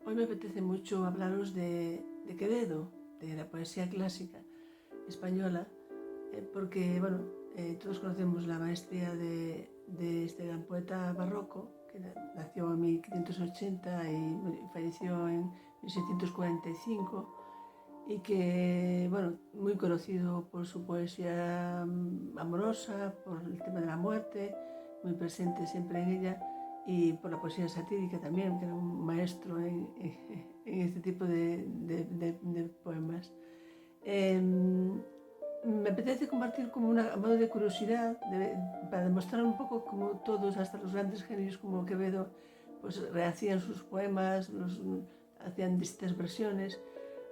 Hoy me apetece mucho hablaros de Quevedo, de la poesía clásica española, porque bueno, todos conocemos la maestría de este gran poeta barroco, que nació en 1580 y falleció en 1645, y que, bueno, muy conocido por su poesía amorosa, por el tema de la muerte, muy presente siempre en ella, y por la poesía satírica también, que era un maestro en este tipo de poemas. Me apetece compartir como a modo de curiosidad, para demostrar un poco cómo todos, hasta los grandes genios como Quevedo, pues rehacían sus poemas, hacían distintas versiones.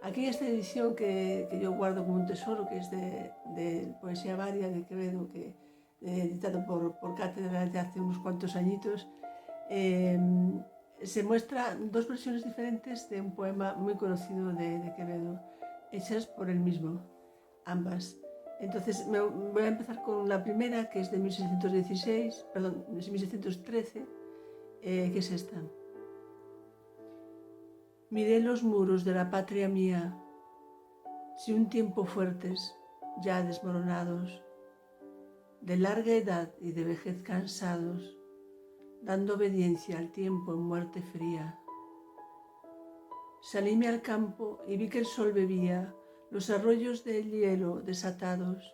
Aquí en esta edición que yo guardo como un tesoro, que es de Poesía Varia de Quevedo, que editado por Cátedra ya hace unos cuantos añitos, se muestran dos versiones diferentes de un poema muy conocido de Quevedo, hechas por él mismo, ambas. Entonces voy a empezar con la primera, que es de 1613, que es esta. Miré los muros de la patria mía, si un tiempo fuertes, ya desmoronados, de larga edad y de vejez cansados, dando obediencia al tiempo en muerte fría. Salíme al campo y vi que el sol bebía los arroyos del hielo desatados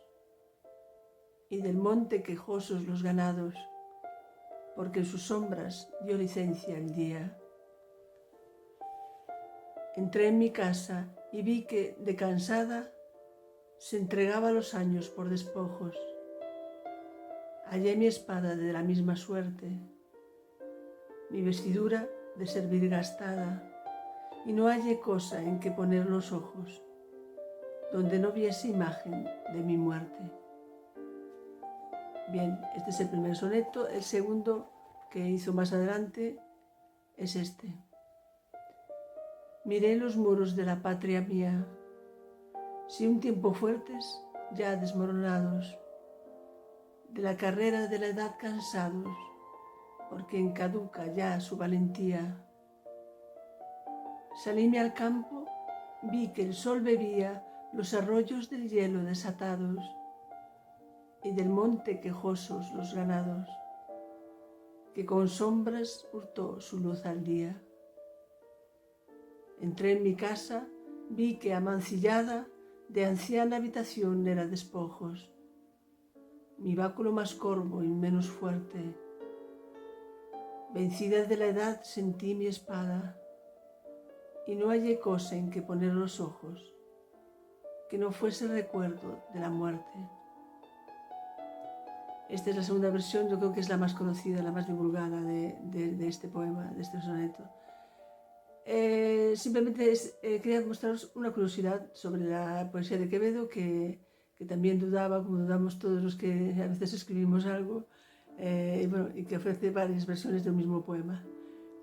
y del monte quejosos los ganados, porque en sus sombras dio licencia el día. Entré en mi casa y vi que, de cansada, se entregaba los años por despojos. Hallé mi espada de la misma suerte, mi vestidura de servir gastada, y no hallé cosa en que poner los ojos, donde no viese imagen de mi muerte. Bien, este es el primer soneto. El segundo, que hizo más adelante, es este. Miré los muros de la patria mía, si un tiempo fuertes, ya desmoronados, de la carrera de la edad cansados, porque encaduca ya su valentía. Salíme al campo, vi que el sol bebía los arroyos del hielo desatados y del monte quejosos los ganados, que con sombras hurtó su luz al día. Entré en mi casa, vi que amancillada de anciana habitación era despojos, mi báculo más corvo y menos fuerte. Vencida de la edad sentí mi espada, y no hallé cosa en que poner los ojos, que no fuese recuerdo de la muerte. Esta es la segunda versión, yo creo que es la más conocida, la más divulgada de este poema, de este soneto. Simplemente quería mostraros una curiosidad sobre la poesía de Quevedo, que también dudaba, como dudamos todos los que a veces escribimos algo, y que ofrece varias versiones del mismo poema.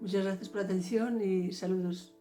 Muchas gracias por la atención y saludos.